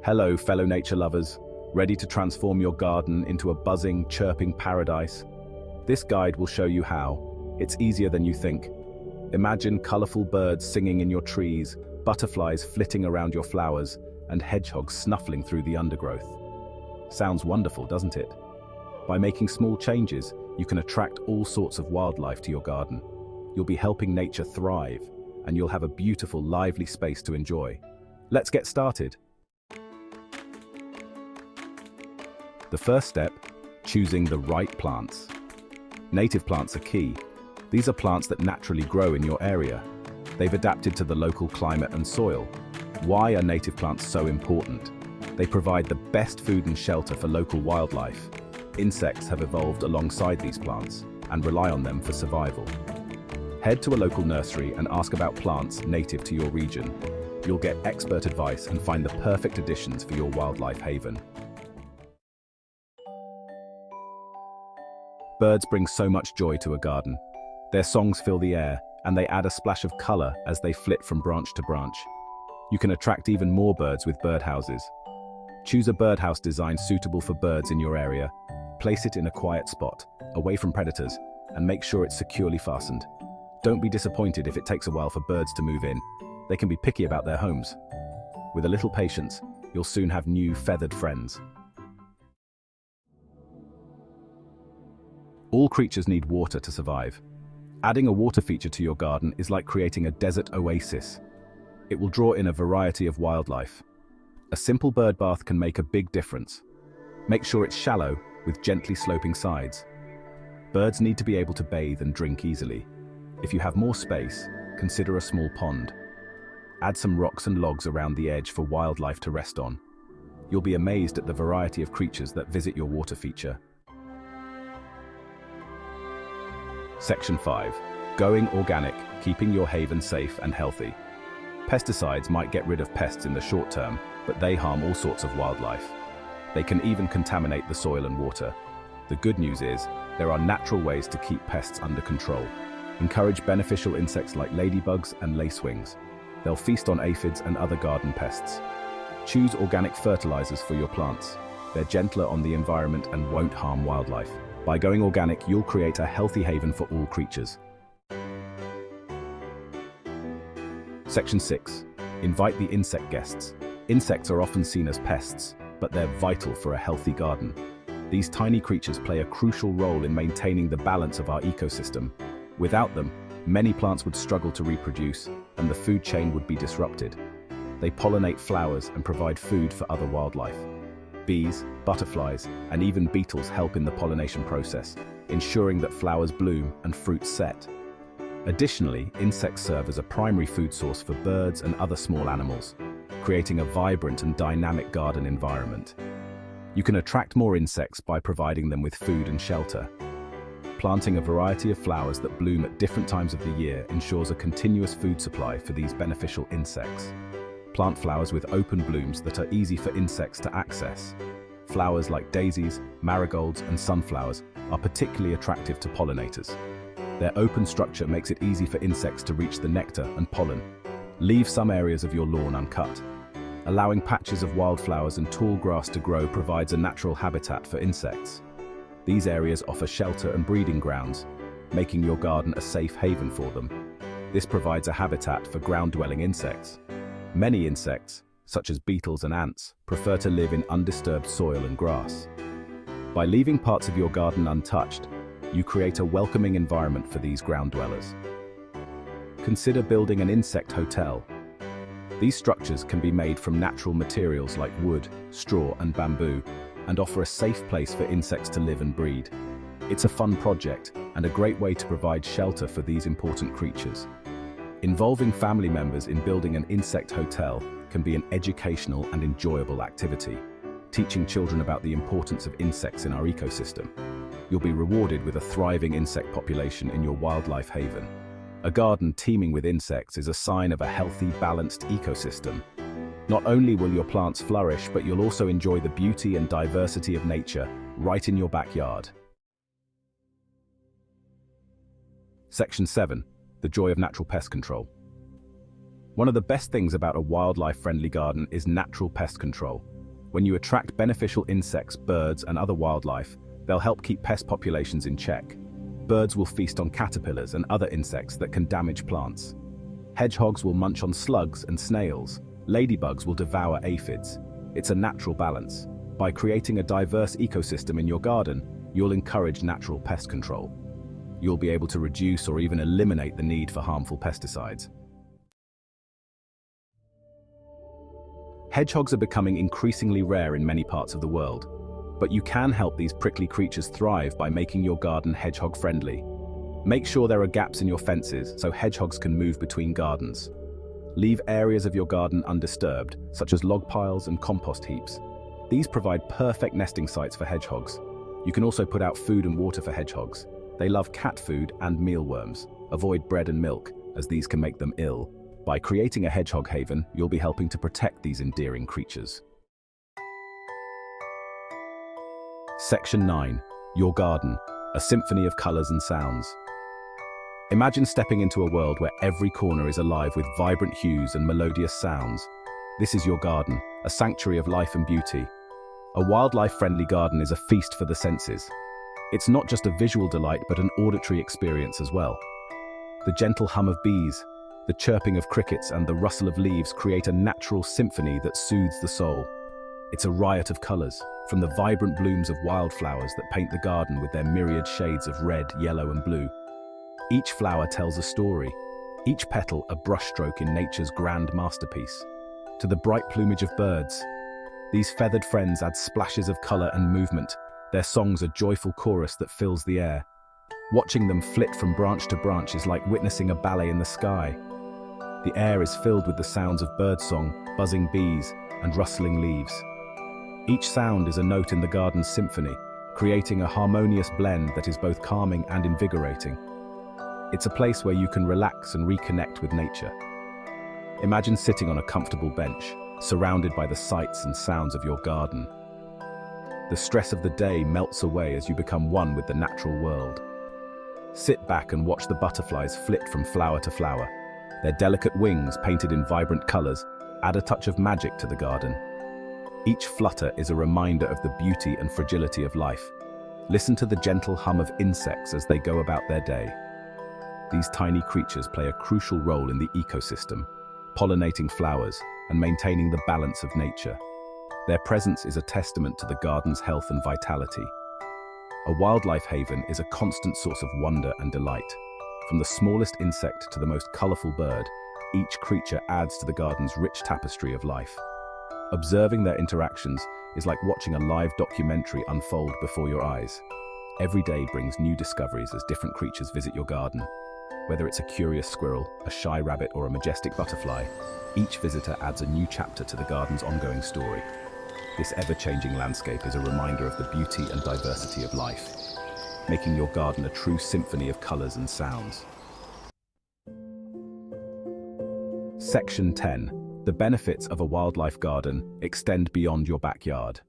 Hello, fellow nature lovers. Ready to transform your garden into a buzzing, chirping paradise? This guide will show you how. It's easier than you think. Imagine colorful birds singing in your trees, butterflies flitting around your flowers, and hedgehogs snuffling through the undergrowth. Sounds wonderful, doesn't it? By making small changes, you can attract all sorts of wildlife to your garden. You'll be helping nature thrive, and you'll have a beautiful, lively space to enjoy. Let's get started. The first step, choosing the right plants. Native plants are key. These are plants that naturally grow in your area. They've adapted to the local climate and soil. Why are native plants so important? They provide the best food and shelter for local wildlife. Insects have evolved alongside these plants and rely on them for survival. Head to a local nursery and ask about plants native to your region. You'll get expert advice and find the perfect additions for your wildlife haven. Birds bring so much joy to a garden. Their songs fill the air, and they add a splash of color as they flit from branch to branch. You can attract even more birds with birdhouses. Choose a birdhouse design suitable for birds in your area. Place it in a quiet spot, away from predators, and make sure it's securely fastened. Don't be disappointed if it takes a while for birds to move in. They can be picky about their homes. With a little patience, you'll soon have new feathered friends. All creatures need water to survive. Adding a water feature to your garden is like creating a desert oasis. It will draw in a variety of wildlife. A simple bird bath can make a big difference. Make sure it's shallow, with gently sloping sides. Birds need to be able to bathe and drink easily. If you have more space, consider a small pond. Add some rocks and logs around the edge for wildlife to rest on. You'll be amazed at the variety of creatures that visit your water feature. Section 5. Going organic, keeping your haven safe and healthy. Pesticides might get rid of pests in the short term, but they harm all sorts of wildlife. They can even contaminate the soil and water. The good news is, there are natural ways to keep pests under control. Encourage beneficial insects like ladybugs and lacewings. They'll feast on aphids and other garden pests. Choose organic fertilizers for your plants. They're gentler on the environment and won't harm wildlife. By going organic, you'll create a healthy haven for all creatures. Section 6. Invite the insect guests. Insects are often seen as pests, but they're vital for a healthy garden. These tiny creatures play a crucial role in maintaining the balance of our ecosystem. Without them, many plants would struggle to reproduce, and the food chain would be disrupted. They pollinate flowers and provide food for other wildlife. Bees, butterflies, and even beetles help in the pollination process, ensuring that flowers bloom and fruits set. Additionally, insects serve as a primary food source for birds and other small animals, creating a vibrant and dynamic garden environment. You can attract more insects by providing them with food and shelter. Planting a variety of flowers that bloom at different times of the year ensures a continuous food supply for these beneficial insects. Plant flowers with open blooms that are easy for insects to access. Flowers like daisies, marigolds, and sunflowers are particularly attractive to pollinators. Their open structure makes it easy for insects to reach the nectar and pollen. Leave some areas of your lawn uncut. Allowing patches of wildflowers and tall grass to grow provides a natural habitat for insects. These areas offer shelter and breeding grounds, making your garden a safe haven for them. This provides a habitat for ground-dwelling insects. Many insects, such as beetles and ants, prefer to live in undisturbed soil and grass. By leaving parts of your garden untouched, you create a welcoming environment for these ground dwellers. Consider building an insect hotel. These structures can be made from natural materials like wood, straw, and bamboo, and offer a safe place for insects to live and breed. It's a fun project and a great way to provide shelter for these important creatures. Involving family members in building an insect hotel can be an educational and enjoyable activity, teaching children about the importance of insects in our ecosystem. You'll be rewarded with a thriving insect population in your wildlife haven. A garden teeming with insects is a sign of a healthy, balanced ecosystem. Not only will your plants flourish, but you'll also enjoy the beauty and diversity of nature right in your backyard. Section 7. The joy of natural pest control. One of the best things about a wildlife-friendly garden is natural pest control. When you attract beneficial insects, birds, and other wildlife, they'll help keep pest populations in check. Birds will feast on caterpillars and other insects that can damage plants. Hedgehogs will munch on slugs and snails. Ladybugs will devour aphids. It's a natural balance. By creating a diverse ecosystem in your garden, you'll encourage natural pest control. You'll be able to reduce or even eliminate the need for harmful pesticides. Hedgehogs are becoming increasingly rare in many parts of the world, but you can help these prickly creatures thrive by making your garden hedgehog-friendly. Make sure there are gaps in your fences so hedgehogs can move between gardens. Leave areas of your garden undisturbed, such as log piles and compost heaps. These provide perfect nesting sites for hedgehogs. You can also put out food and water for hedgehogs. They love cat food and mealworms. Avoid bread and milk, as these can make them ill. By creating a hedgehog haven, you'll be helping to protect these endearing creatures. Section 9. Your garden, a symphony of colors and sounds. Imagine stepping into a world where every corner is alive with vibrant hues and melodious sounds. This is your garden, a sanctuary of life and beauty. A wildlife-friendly garden is a feast for the senses. It's not just a visual delight, but an auditory experience as well. The gentle hum of bees, the chirping of crickets, and the rustle of leaves create a natural symphony that soothes the soul. It's a riot of colors, from the vibrant blooms of wildflowers that paint the garden with their myriad shades of red, yellow, and blue. Each flower tells a story, each petal a brushstroke in nature's grand masterpiece. To the bright plumage of birds, these feathered friends add splashes of color and movement. Their songs a joyful chorus that fills the air. Watching them flit from branch to branch is like witnessing a ballet in the sky. The air is filled with the sounds of birdsong, buzzing bees, and rustling leaves. Each sound is a note in the garden's symphony, creating a harmonious blend that is both calming and invigorating. It's a place where you can relax and reconnect with nature. Imagine sitting on a comfortable bench, surrounded by the sights and sounds of your garden. The stress of the day melts away as you become one with the natural world. Sit back and watch the butterflies flit from flower to flower. Their delicate wings, painted in vibrant colors, add a touch of magic to the garden. Each flutter is a reminder of the beauty and fragility of life. Listen to the gentle hum of insects as they go about their day. These tiny creatures play a crucial role in the ecosystem, pollinating flowers and maintaining the balance of nature. Their presence is a testament to the garden's health and vitality. A wildlife haven is a constant source of wonder and delight. From the smallest insect to the most colorful bird, each creature adds to the garden's rich tapestry of life. Observing their interactions is like watching a live documentary unfold before your eyes. Every day brings new discoveries as different creatures visit your garden. Whether it's a curious squirrel, a shy rabbit, or a majestic butterfly, each visitor adds a new chapter to the garden's ongoing story. This ever-changing landscape is a reminder of the beauty and diversity of life, making your garden a true symphony of colors and sounds. Section 10. The benefits of a wildlife garden extend beyond your backyard.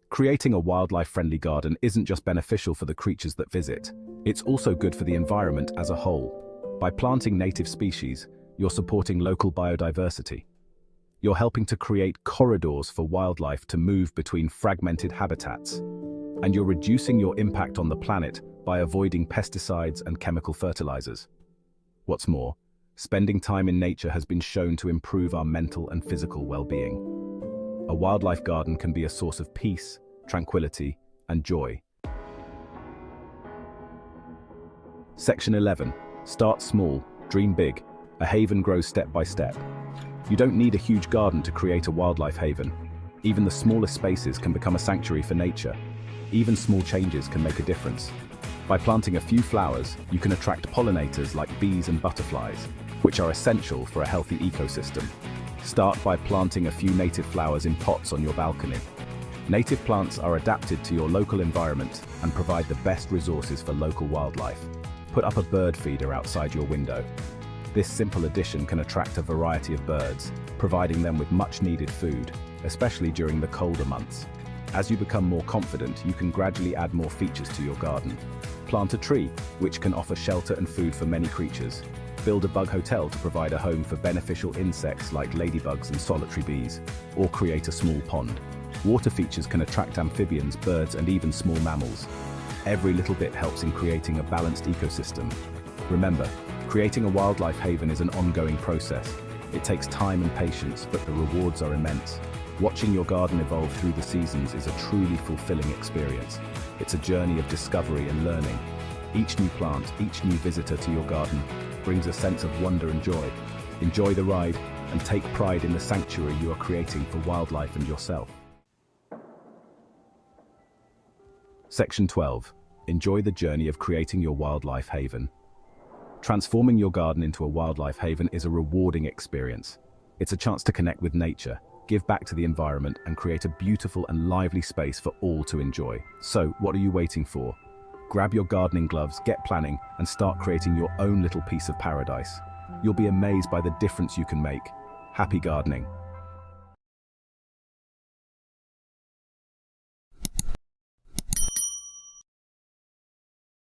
Creating a wildlife-friendly garden isn't just beneficial for the creatures that visit, it's also good for the environment as a whole. By planting native species, you're supporting local biodiversity. You're helping to create corridors for wildlife to move between fragmented habitats. And you're reducing your impact on the planet by avoiding pesticides and chemical fertilizers. What's more, spending time in nature has been shown to improve our mental and physical well-being. A wildlife garden can be a source of peace, tranquility, and joy. Section 11. Start small, dream big. A haven grows step by step. You don't need a huge garden to create a wildlife haven. Even the smallest spaces can become a sanctuary for nature. Even small changes can make a difference. By planting a few flowers, you can attract pollinators like bees and butterflies, which are essential for a healthy ecosystem. Start by planting a few native flowers in pots on your balcony. Native plants are adapted to your local environment and provide the best resources for local wildlife. Put up a bird feeder outside your window. This simple addition can attract a variety of birds, providing them with much-needed food, especially during the colder months. As you become more confident, you can gradually add more features to your garden. Plant a tree, which can offer shelter and food for many creatures. Build a bug hotel to provide a home for beneficial insects like ladybugs and solitary bees, or create a small pond. Water features can attract amphibians, birds, and even small mammals. Every little bit helps in creating a balanced ecosystem. Remember, creating a wildlife haven is an ongoing process. It takes time and patience, but the rewards are immense. Watching your garden evolve through the seasons is a truly fulfilling experience. It's a journey of discovery and learning. Each new plant, each new visitor to your garden brings a sense of wonder and joy. Enjoy the ride and take pride in the sanctuary you are creating for wildlife and yourself. Section 12. Enjoy the journey of creating your wildlife haven. Transforming your garden into a wildlife haven is a rewarding experience. It's a chance to connect with nature, give back to the environment, and create a beautiful and lively space for all to enjoy. So, what are you waiting for? Grab your gardening gloves, get planning, and start creating your own little piece of paradise. You'll be amazed by the difference you can make. Happy gardening!